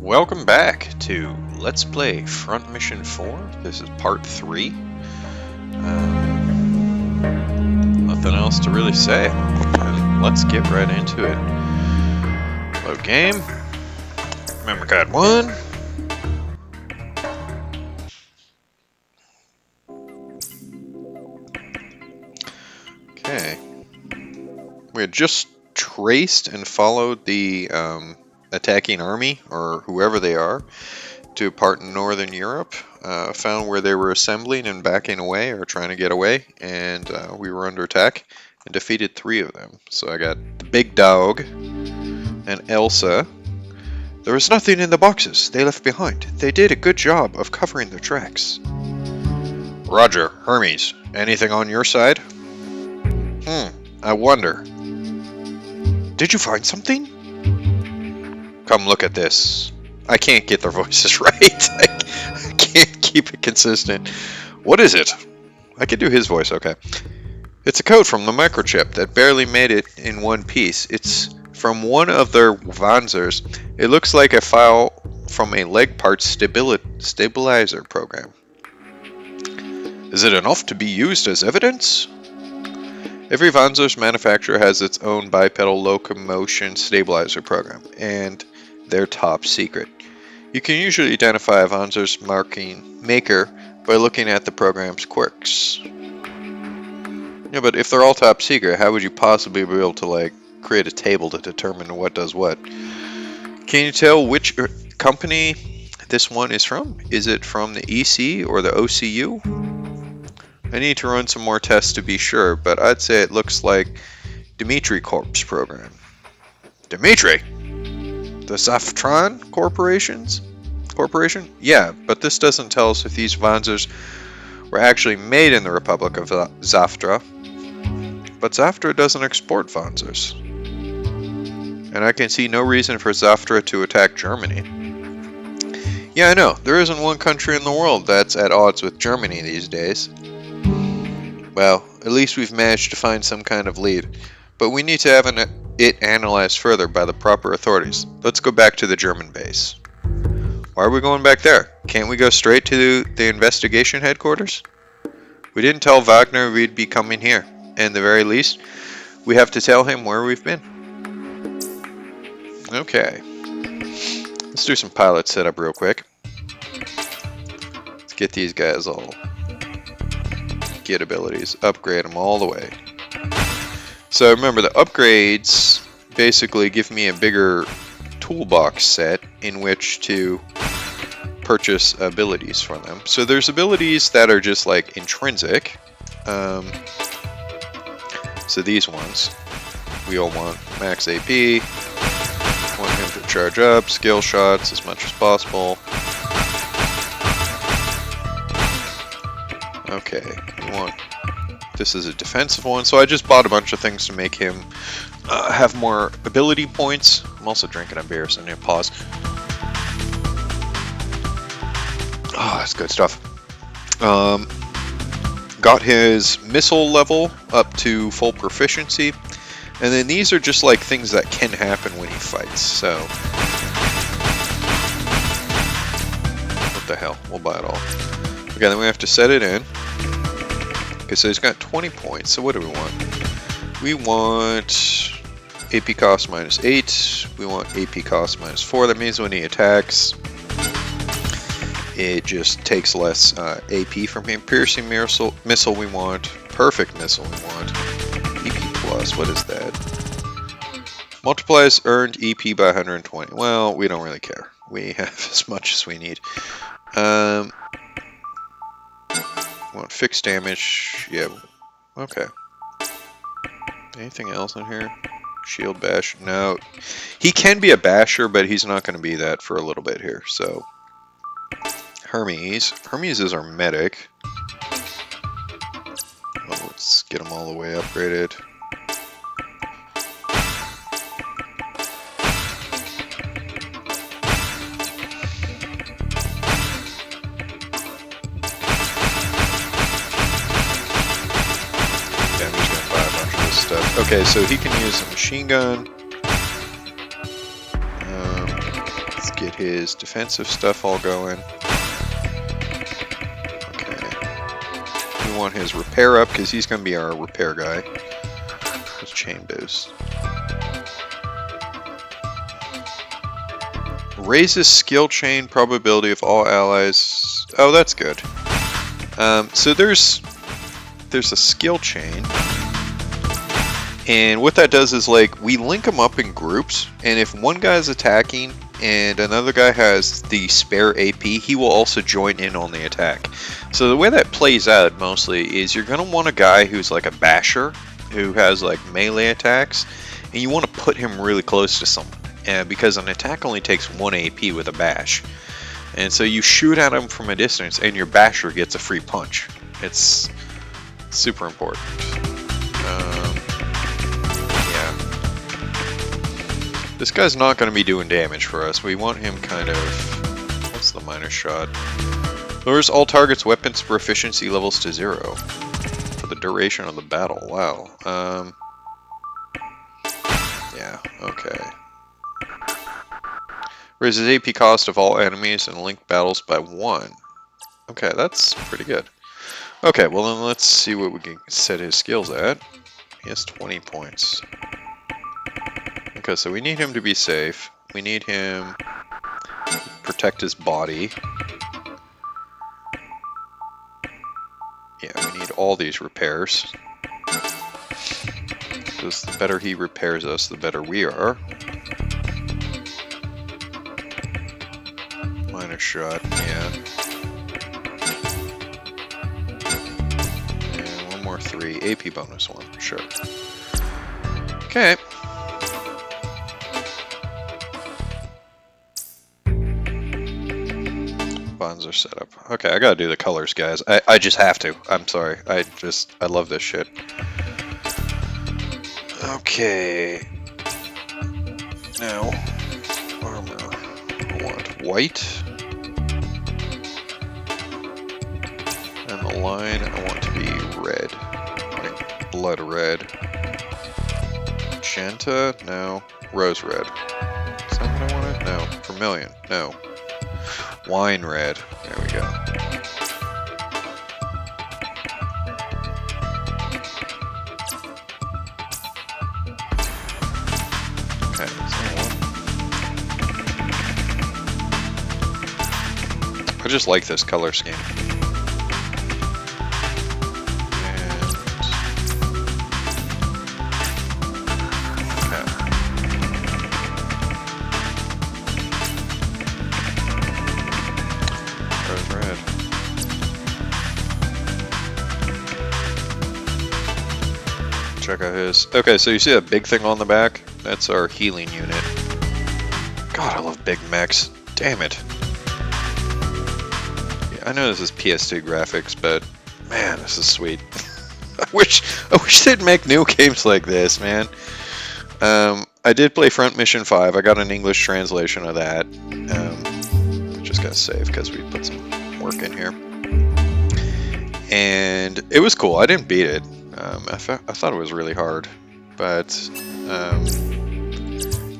Welcome back to Let's Play Front Mission 4. This is part 3. Nothing else to really say. Let's get right into it. Load game. Memory card 1. Okay. We had just traced and followed the attacking army, or whoever they are, to a part in northern Europe. Found where they were assembling and backing away, or trying to get away, and we were under attack and defeated 3 of them. So I got the big dog and Elsa. There was nothing in the boxes they left behind. They did a good job of covering their tracks. Roger, Hermes, anything on your side? I wonder. Did you find something? Come look at this. I can't get their voices right. I can't keep it consistent. What is it? I can do his voice, okay. It's a code from the microchip that barely made it in one piece. It's from one of their Wanzers. It looks like a file from a leg part stabilizer program. Is it enough to be used as evidence? Every Wanzer's manufacturer has its own bipedal locomotion stabilizer program, and they're top secret. You can usually identify a Wanzer's maker by looking at the program's quirks. Yeah, but if they're all top secret, how would you possibly be able to, create a table to determine what does what? Can you tell which company this one is from? Is it from the EC or the OCU? I need to run some more tests to be sure, but I'd say it looks like Dimitri Corp's program. Dimitri? The Zaftran Corporation? Yeah, but this doesn't tell us if these Wanzers were actually made in the Republic of Zaftra. But Zaftra doesn't export Wanzers. And I can see no reason for Zaftra to attack Germany. Yeah, I know, there isn't one country in the world that's at odds with Germany these days. Well, at least we've managed to find some kind of lead, but we need to have it analyzed further by the proper authorities. Let's go back to the German base. Why are we going back there? Can't we go straight to the investigation headquarters? We didn't tell Wagner we'd be coming here, and at the very least, we have to tell him where we've been. Okay. Let's do some pilot setup real quick. Let's get these guys all... get abilities, upgrade them all the way. So remember, the upgrades basically give me a bigger toolbox set in which to purchase abilities from them. So there's abilities that are just like intrinsic. So these ones we all want: max AP, want him to charge up, skill shots as much as possible. Okay, we want, this is a defensive one, so I just bought a bunch of things to make him have more ability points. I'm also drinking a beer, so I need to pause. Oh, that's good stuff. Got his missile level up to full proficiency, and then these are just like things that can happen when he fights, so... what the hell, we'll buy it all. Okay, then we have to set it in. Okay, so he's got 20 points. So what do we want? We want AP cost minus 8. We want AP cost minus 4. That means when he attacks, it just takes less AP from him. Piercing missile we want. Perfect missile we want. EP plus, what is that? Multiplies earned EP by 120. Well, we don't really care. We have as much as we need. Want fixed damage, yeah, okay. Anything else in here? Shield bash, no. He can be a basher, but he's not going to be that for a little bit here, so. Hermes is our medic. Well, let's get him all the way upgraded. Okay, so he can use a machine gun. Let's get his defensive stuff all going. Okay. We want his repair up because he's going to be our repair guy. Let's chain boost. Raises skill chain probability of all allies. Oh, that's good. So there's a skill chain. And what that does is, like, we link them up in groups, and if one guy's attacking and another guy has the spare AP, he will also join in on the attack. So the way that plays out mostly is you're going to want a guy who's like a basher, who has like melee attacks, and you want to put him really close to someone, because an attack only takes 1 AP with a bash. And so you shoot at him from a distance, and your basher gets a free punch. It's super important. This guy's not going to be doing damage for us. We want him kind of... What's the minor shot? Lowers all targets' weapons proficiency levels to 0 for the duration of the battle. Wow. Yeah, okay. Raises AP cost of all enemies and linked battles by 1. Okay, that's pretty good. Okay, well then let's see what we can set his skills at. He has 20 points. Okay, so we need him to be safe. We need him to protect his body. Yeah, we need all these repairs. Because the better he repairs us, the better we are. Minor shot, yeah. And one more 3. AP bonus 1, sure. Okay. Bonds are set up. Okay, I gotta do the colors, guys. I just have to. I'm sorry. I love this shit. Okay. Now, armor. I want white. And the line I want to be red. Like blood red. Magenta? No. Rose red. Is that what I wanted? No. Vermilion? No. Wine red. There we go. Okay, I just like this color scheme. Check out his. Okay, so you see that big thing on the back? That's our healing unit. God, I love big mechs. Damn it. Yeah, I know this is PS2 graphics, but man, this is sweet. I wish they'd make new games like this, man. I did play Front Mission 5. I got an English translation of that. I just gotta save because we put some work in here. And it was cool. I didn't beat it. I thought it was really hard, but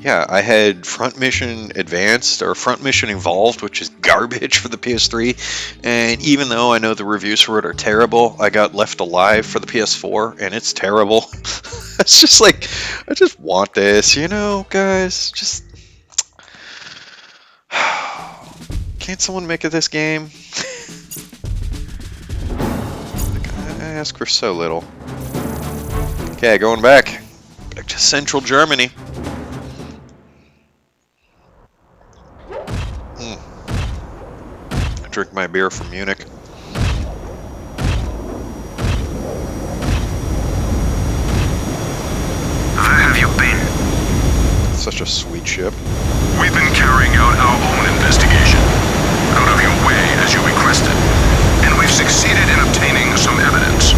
yeah, I had Front Mission Advanced or Front Mission Evolved, which is garbage for the PS3, and even though I know the reviews for it are terrible, I got Left Alive for the PS4, and it's terrible. It's just like, I just want this, you know, guys, just... Can't someone make it this game? I ask for so little. Okay, going back to central Germany. I drink my beer from Munich. Where have you been? Such a sweet ship. We've been carrying out our own investigation, out of your way as you requested, and we've succeeded in obtaining some evidence.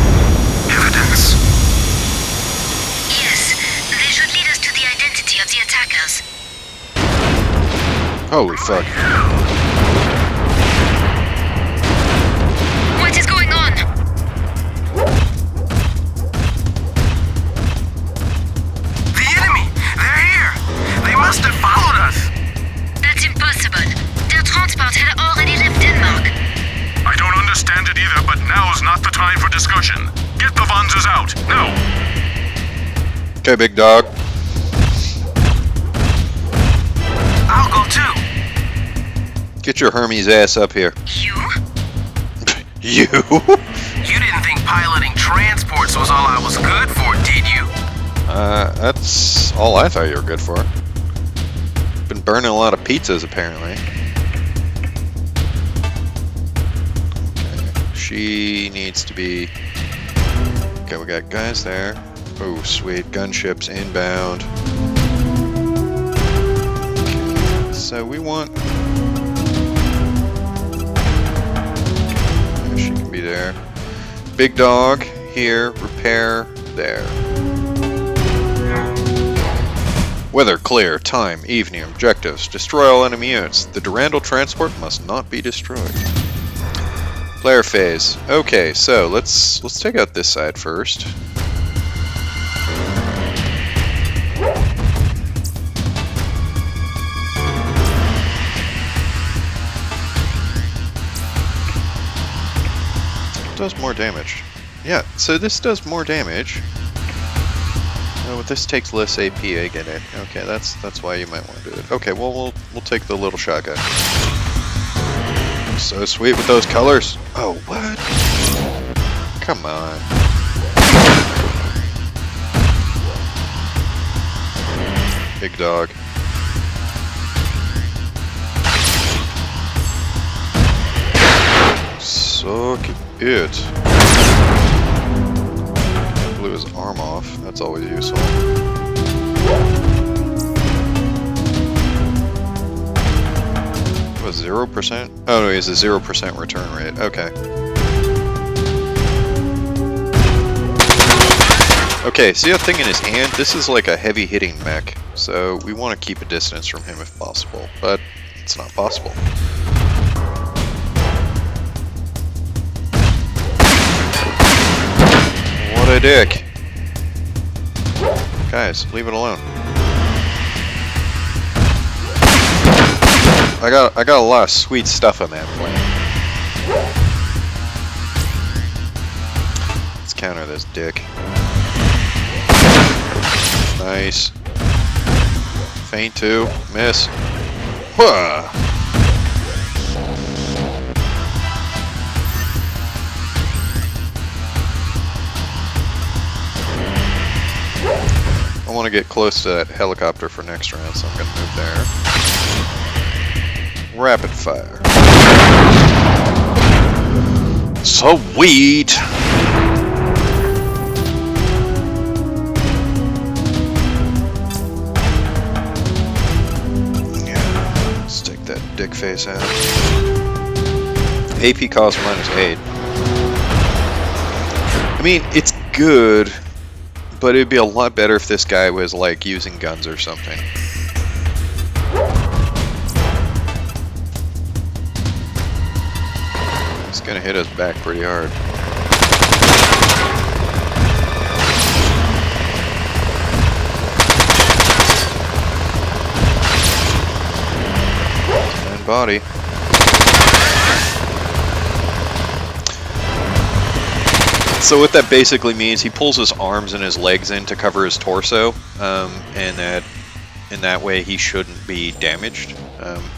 Evidence? Yes, they should lead us to the identity of the attackers. Holy fuck. What is going on? The enemy! They're here! They must have followed us! That's impossible. time for discussion. Get the Vanzas out, now! Okay, big dog. I'll go too. Get your Hermes ass up here. You? You? You didn't think piloting transports was all I was good for, did you? That's all I thought you were good for. Been burning a lot of pizzas, apparently. Okay. She needs to be... Okay, we got guys there. Oh, sweet. Gunships inbound. Okay. So we want... Yeah, she can be there. Big dog here. Repair there. Weather clear. Time, evening, objectives. Destroy all enemy units. The Durandal transport must not be destroyed. Player phase. Okay, so let's take out this side first. It does more damage. Yeah, so this does more damage. Oh, but this takes less AP, I get it. Okay, that's why you might want to do it. Okay, well we'll take the little shotgun. So sweet with those colors. Oh, what? Come on. Big dog. Suck it. Blew his arm off. That's always useful. What, 0%? Oh no, he has a 0% return rate. Okay. Okay, see that thing in his hand? This is like a heavy hitting mech. So we want to keep a distance from him if possible. But it's not possible. What a dick. Guys, leave it alone. I got a lot of sweet stuff on that plane. Let's counter this dick. Nice. Feint 2. Miss. Whoa. I want to get close to that helicopter for next round, so I'm going to move there. Rapid fire. Sweet! Yeah, let's take that dick face out. AP cost -8. I mean, it's good, but it'd be a lot better if this guy was like using guns or something. It's gonna hit us back pretty hard. And body. So what that basically means, he pulls his arms and his legs in to cover his torso, and in that way he shouldn't be damaged.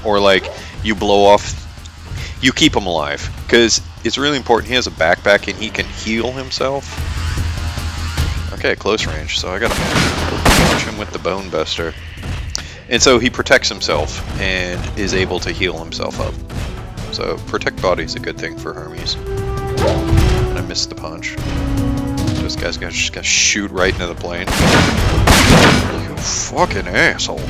Or like you blow off, you keep him alive, because it's really important. He has a backpack and he can heal himself. Okay, close range, so I gotta punch him with the bone buster. And so he protects himself and is able to heal himself up. So protect body is a good thing for Hermes. I missed the punch. This guy's just gonna shoot right into the plane. You fucking asshole.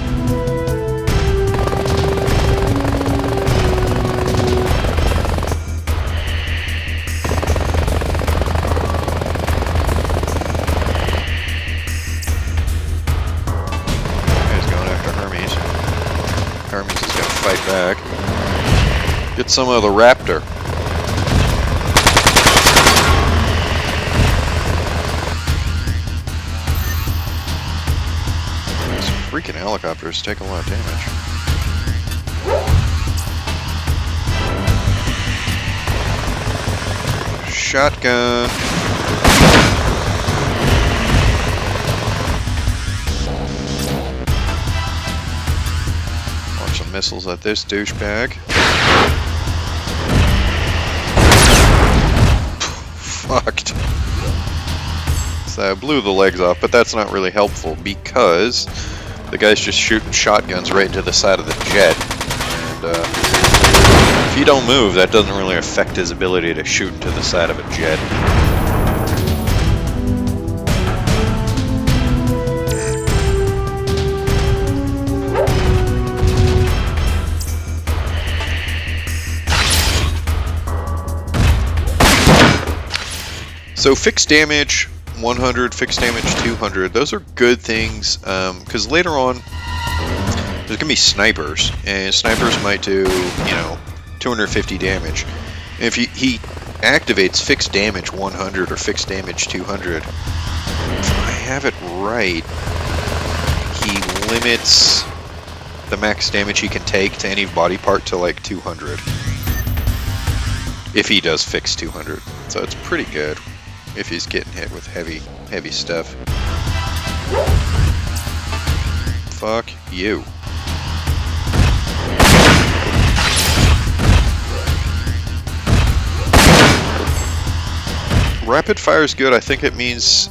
He's going after Hermes. Hermes is gonna fight back. Get some of the raptor. Freaking helicopters take a lot of damage. Shotgun. Launch some missiles at this douchebag. Fucked. So I blew the legs off, but that's not really helpful because the guy's just shooting shotguns right into the side of the jet. And if you don't move, that doesn't really affect his ability to shoot into the side of a jet. So fixed damage 100, fixed damage 200, those are good things, because later on there's going to be snipers, and snipers might do, 250 damage. And if he activates fixed damage 100 or fixed damage 200, if I have it right, he limits the max damage he can take to any body part to like 200. If he does fix 200. So it's pretty good if he's getting hit with heavy stuff. Fuck you. Rapid fire is good. I think it means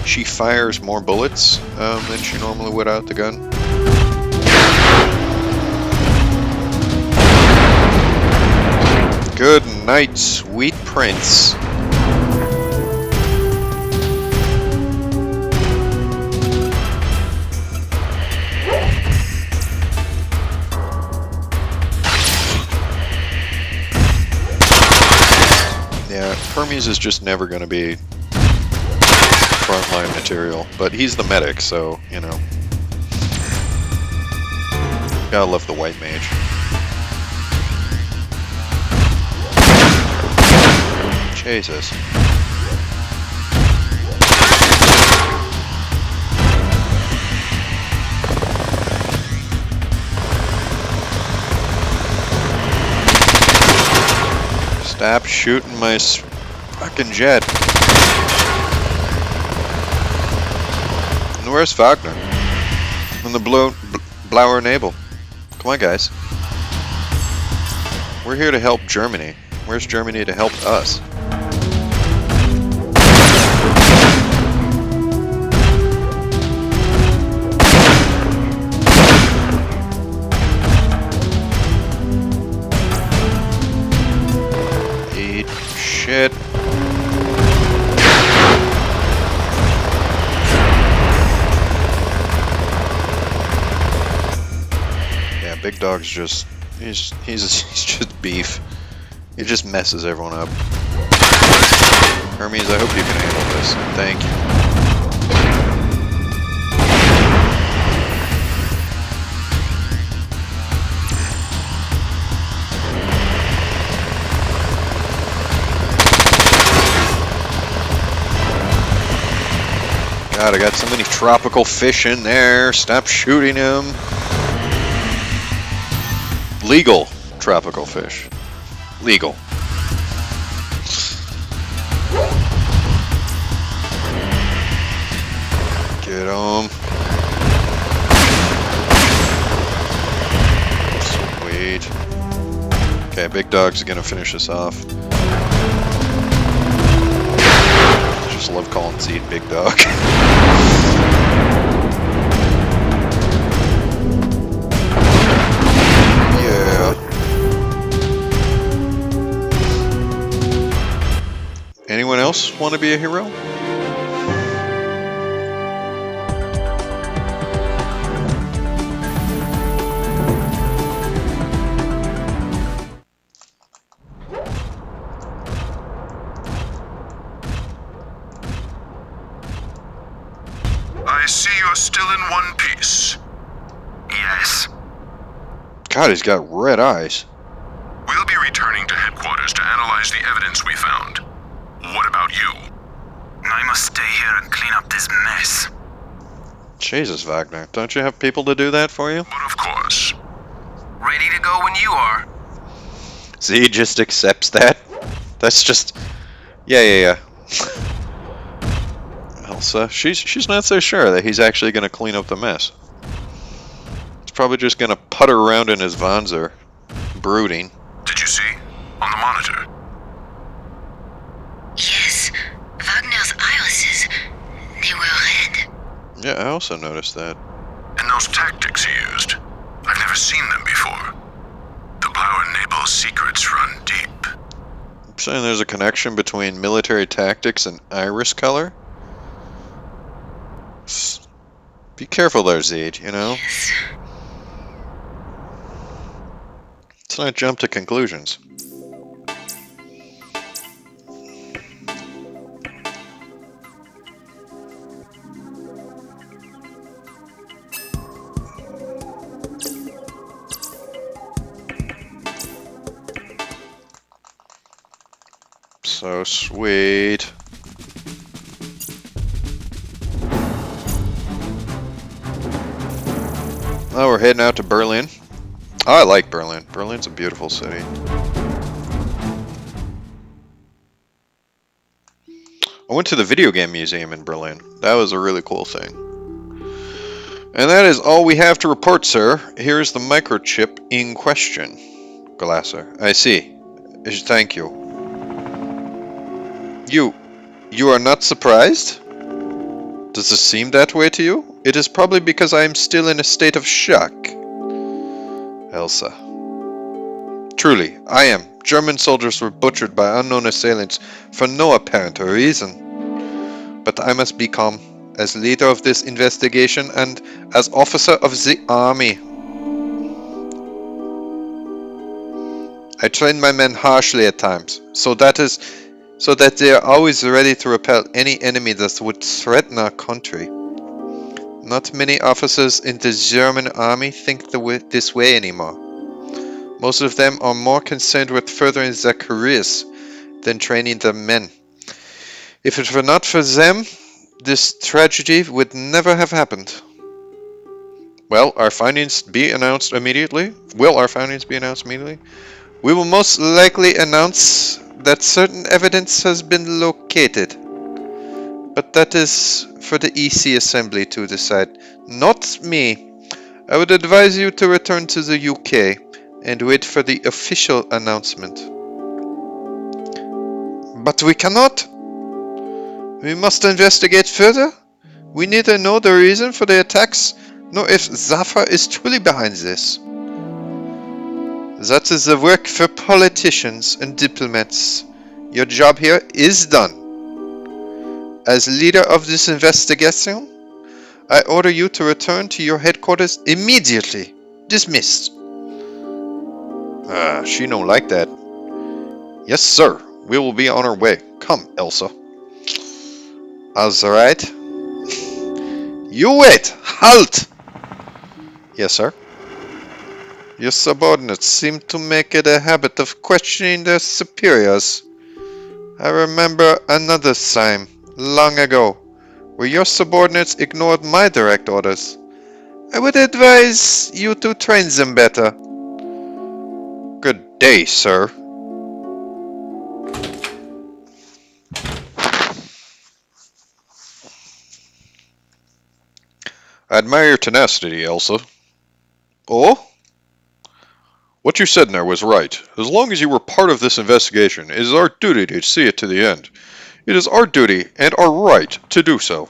she fires more bullets than she normally would out the gun. Good night, sweet prince. Yeah, Hermes is just never going to be frontline material, but he's the medic, so, Gotta love the white mage. Jesus. Stop shooting my fucking jet. And where's Wagner? And the Blauer Nebel. Come on, guys. We're here to help Germany. Where's Germany to help us? Eat shit. Yeah, Big Dog's just he's just beef. He just messes everyone up. Hermes, I hope you can handle this. Thank you. God, I got so many tropical fish in there. Stop shooting them. Legal tropical fish. Legal. Get 'em. Sweet. Okay, Big Dog's gonna finish this off. Just love calling Seed Big Dog. Yeah. Anyone else want to be a hero? I see you're still in one piece. Yes. God, he's got red eyes. We'll be returning to headquarters to analyze the evidence we found. What about you? I must stay here and clean up this mess. Jesus, Wagner. Don't you have people to do that for you? But of course. Ready to go when you are. See, he just accepts that. That's just... Yeah. Elsa, she's not so sure that he's actually going to clean up the mess. He's probably just going to putter around in his Wanzer, brooding. Did you see? On the monitor. Yes, Wagner's irises. They were red. Yeah, I also noticed that. And those tactics he used. I've never seen them before. The Blauer Nebel secrets run deep. I'm saying there's a connection between military tactics and iris color. Be careful there, Zed, you know? Yes. Let's not jump to conclusions. So sweet. Oh, we're heading out to Berlin. Oh, I like Berlin. Berlin's a beautiful city. I went to the video game museum in Berlin. That was a really cool thing. And that is all we have to report, sir. Here's the microchip in question. Glasser. I see. Thank you. You are not surprised? Does it seem that way to you? It is probably because I am still in a state of shock. Elsa. Truly, I am. German soldiers were butchered by unknown assailants for no apparent reason. But I must be calm. As leader of this investigation and as officer of the army. I train my men harshly at times, so that they are always ready to repel any enemy that would threaten our country. Not many officers in the German army think this way anymore. Most of them are more concerned with furthering their careers than training their men. If it were not for them, this tragedy would never have happened. Will our findings be announced immediately? We will most likely announce that certain evidence has been located. But that is for the EC Assembly to decide, not me. I would advise you to return to the UK and wait for the official announcement. But we cannot. We must investigate further. We neither know the reason for the attacks, nor if Zafar is truly behind this. That is the work for politicians and diplomats. Your job here is done. As leader of this investigation, I order you to return to your headquarters immediately. Dismissed. She don't like that. Yes, sir. We will be on our way. Come, Elsa. All's right. You wait! Halt! Yes, sir. Your subordinates seem to make it a habit of questioning their superiors. I remember another time, long ago, where your subordinates ignored my direct orders. I would advise you to train them better. Good day, sir. I admire your tenacity, Elsa. Oh? What you said there was right. As long as you were part of this investigation, it is our duty to see it to the end. It is our duty and our right to do so.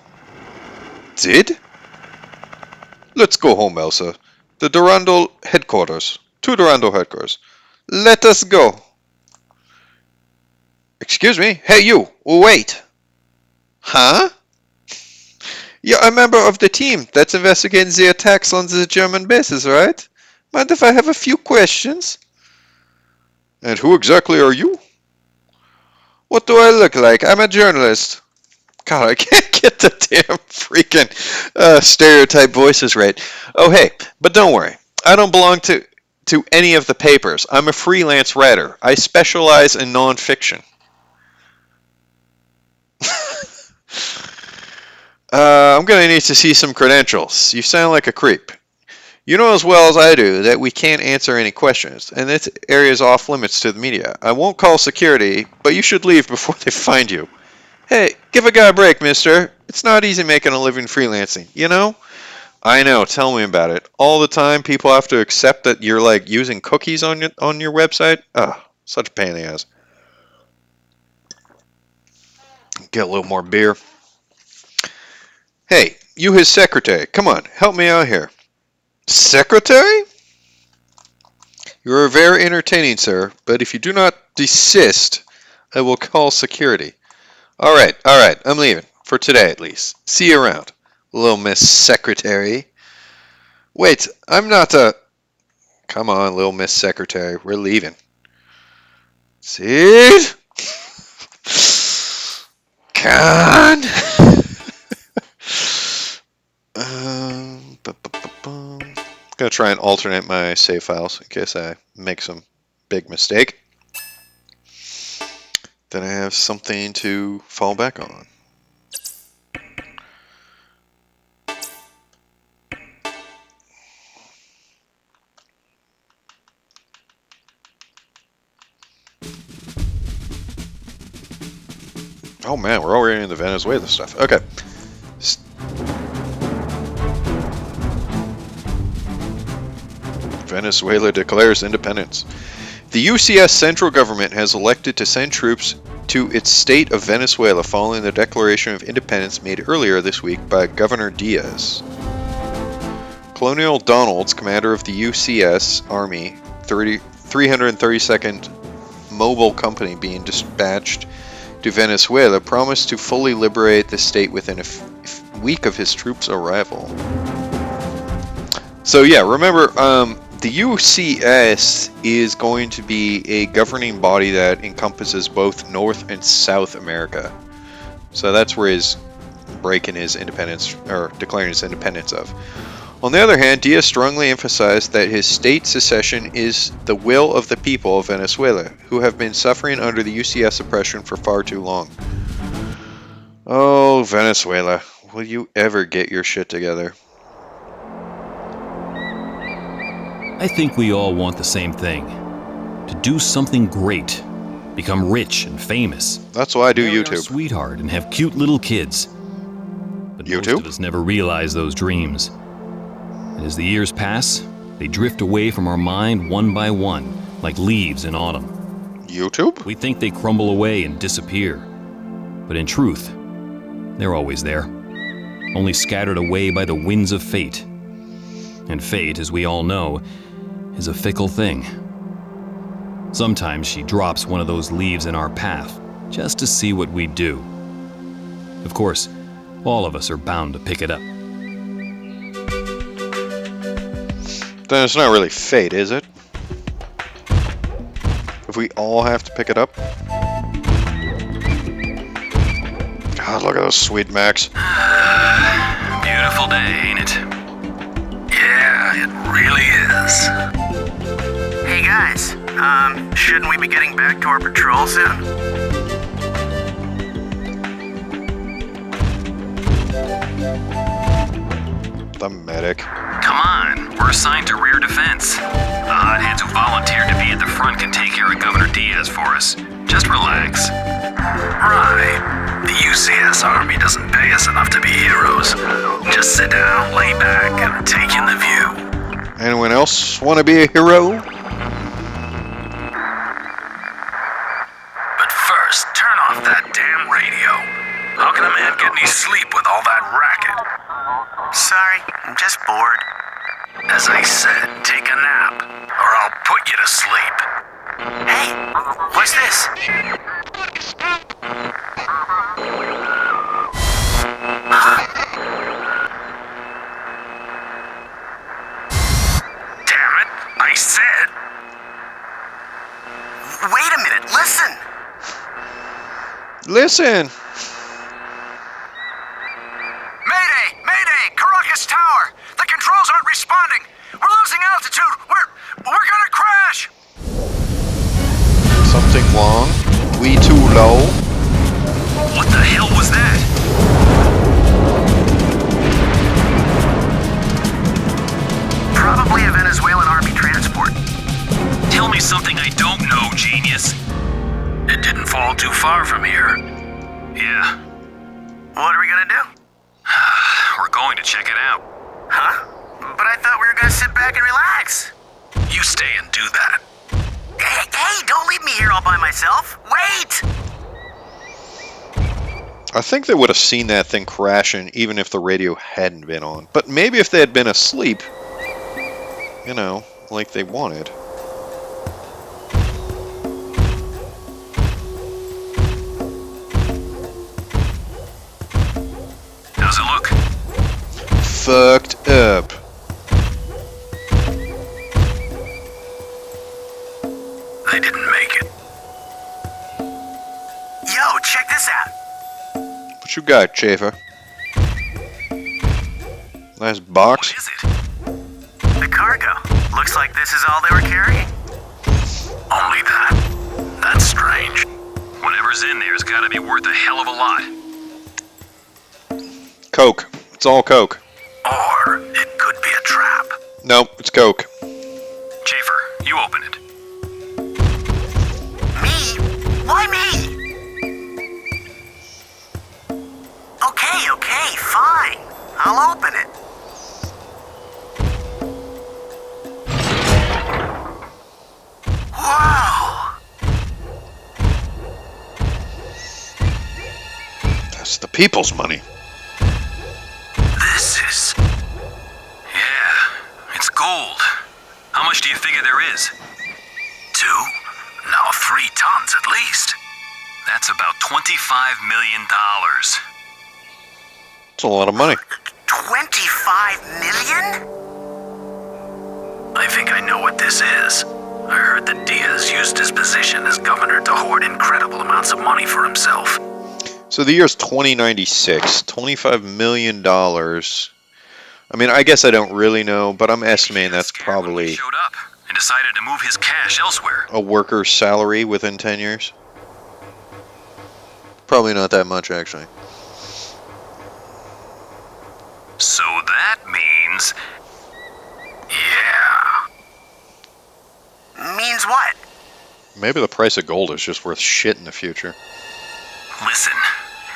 Did? Let's go home, Elsa. The Durandal headquarters. To Durandal headquarters. Let us go. Excuse me? Hey, you! Wait! Huh? You're a member of the team that's investigating the attacks on the German bases, right? Mind if I have a few questions? And who exactly are you? What do I look like? I'm a journalist. God, I can't get the damn freaking stereotype voices right. Oh, hey, but don't worry. I don't belong to any of the papers. I'm a freelance writer. I specialize in nonfiction. I'm going to need to see some credentials. You sound like a creep. You know as well as I do that we can't answer any questions, and this area is off limits to the media. I won't call security, but you should leave before they find you. Hey, give a guy a break, mister. It's not easy making a living freelancing, you know? I know, tell me about it. All the time people have to accept that you're like using cookies on your website. Ugh, such a pain in the ass. Get a little more beer. Hey, you his secretary. Come on, help me out here. Secretary? You are very entertaining, sir, but if you do not desist, I will call security. All right, I'm leaving. For today, at least. See you around, little Miss Secretary. Wait, I'm not a... Come on, little Miss Secretary, we're leaving. Sid? Con? Gonna try and alternate my save files in case I make some big mistake. Then I have something to fall back on. Oh man, we're already in the Venezuela stuff. Okay. Venezuela declares independence. The UCS central government has elected to send troops to its state of Venezuela following the declaration of independence made earlier this week by Governor Diaz. Colonel Donalds, commander of the UCS Army 332nd Mobile Company being dispatched to Venezuela, promised to fully liberate the state within a week of his troops' arrival. So yeah, remember, the UCS is going to be a governing body that encompasses both North and South America. So that's where he's breaking his independence, or declaring his independence of. On the other hand, Diaz strongly emphasized that his state secession is the will of the people of Venezuela, who have been suffering under the UCS oppression for far too long. Oh, Venezuela, will you ever get your shit together? I think we all want the same thing. To do something great. Become rich and famous. That's why I do Marry our YouTube. sweetheart and have cute little kids. But most YouTube? of us never realize those dreams. And as the years pass, they drift away from our mind one by one, like leaves in autumn. YouTube? We think they crumble away and disappear. But in truth, they're always there. Only scattered away by the winds of fate. And fate, as we all know, is a fickle thing. Sometimes she drops one of those leaves in our path, just to see what we do. Of course, all of us are bound to pick it up. Then it's not really fate, is it? If we all have to pick it up? God, look at those sweet Macs. Beautiful day, ain't it? Yeah, it really is. Hey guys, shouldn't we be getting back to our patrol soon? The medic. Come on, we're assigned to rear defense. The hotheads who volunteered to be at the front can take care of Governor Diaz for us. Just relax. Right. The UCS Army doesn't pay us enough to be heroes. Just sit down, lay back, and take in the view. Anyone else want to be a hero? But first, turn off that damn radio. How can a man get any sleep with all that racket? Sorry, I'm just bored. As I said, take a nap, or I'll put you to sleep. Hey, what's this? Damn it, I said. Wait a minute, listen. Listen! Mayday! Mayday! Caracas Tower! The controls aren't responding! We're losing altitude! We're gonna crash! Something wrong? We too low? What the hell was that? Probably something I don't know, genius. It didn't fall too far from here. Yeah. What are we gonna do? We're going to check it out. Huh? But I thought we were gonna sit back and relax. You stay and do that. Hey, don't leave me here all by myself. Wait! I think they would have seen that thing crashing even if the radio hadn't been on. But maybe if they had been asleep, you know, like they wanted. How's it look? Fucked up. They didn't make it. Yo, check this out. What you got, Chafer? Nice box. What is it? The cargo. Looks like this is all they were carrying. Only that. That's strange. Whatever's in there's gotta be worth a hell of a lot. Coke. It's all Coke. Or it could be a trap. Nope, it's Coke. Schaefer, you open it. Me? Why me? Okay, fine. I'll open it. Whoa! That's the people's money. This is... Yeah, it's gold. How much do you figure there is? 2? No, 3 tons at least. That's about $25 million. It's a lot of money. 25 million? I think I know what this is. I heard that Diaz used his position as governor to hoard incredible amounts of money for himself. So the year's 2096. $25 million. I mean, I guess I don't really know, but I'm estimating that's probably Showed up and decided to move his cash elsewhere. a worker's salary within 10 years. Probably not that much, actually. So that means... Yeah. Means what? Maybe the price of gold is just worth shit in the future. Listen,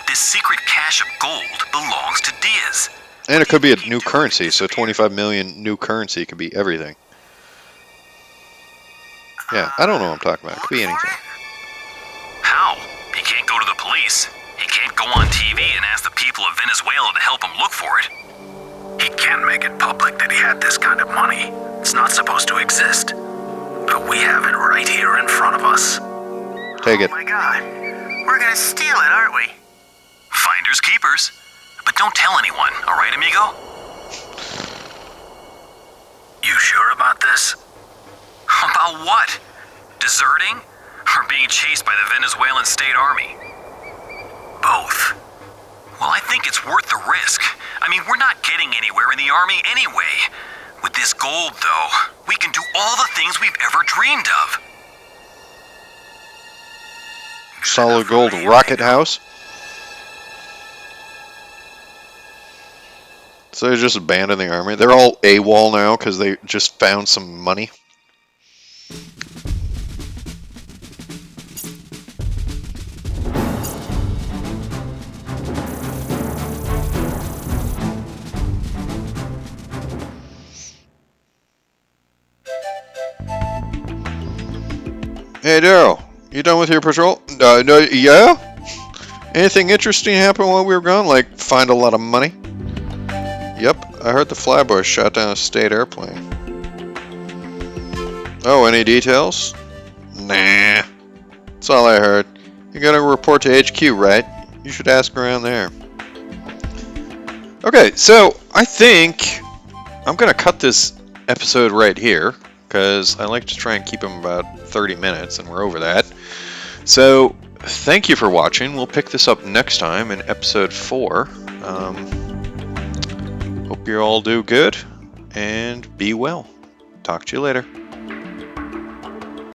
this secret cache of gold belongs to Diaz. And it could be a new currency, so 25 million new currency could be everything. Yeah, I don't know what I'm talking about. It could be anything. How? He can't go to the police. He can't go on TV and ask the people of Venezuela to help him look for it. He can't make it public that he had this kind of money. It's not supposed to exist. But we have it right here in front of us. Take it. Oh my god. We're gonna steal it, aren't we? Finders keepers. But don't tell anyone, alright, amigo? You sure about this? About what? Deserting? Or being chased by the Venezuelan state army? Both. Well, I think it's worth the risk. I mean, we're not getting anywhere in the army anyway. With this gold, though, we can do all the things we've ever dreamed of. Solid gold rocket house. So they just abandoned the army. They're all AWOL now because they just found some money. Hey Darrel, you done with your patrol? No, yeah? Anything interesting happen while we were gone? Like find a lot of money? Yep, I heard the flyboy shot down a state airplane. Oh, any details? Nah. That's all I heard. You gotta report to HQ, right? You should ask around there. Okay, so I think I'm gonna cut this episode right here, because I like to try and keep them about 30 minutes, and we're over that. So, thank you for watching. We'll pick this up next time in episode 4. Hope you all do good, and be well. Talk to you later.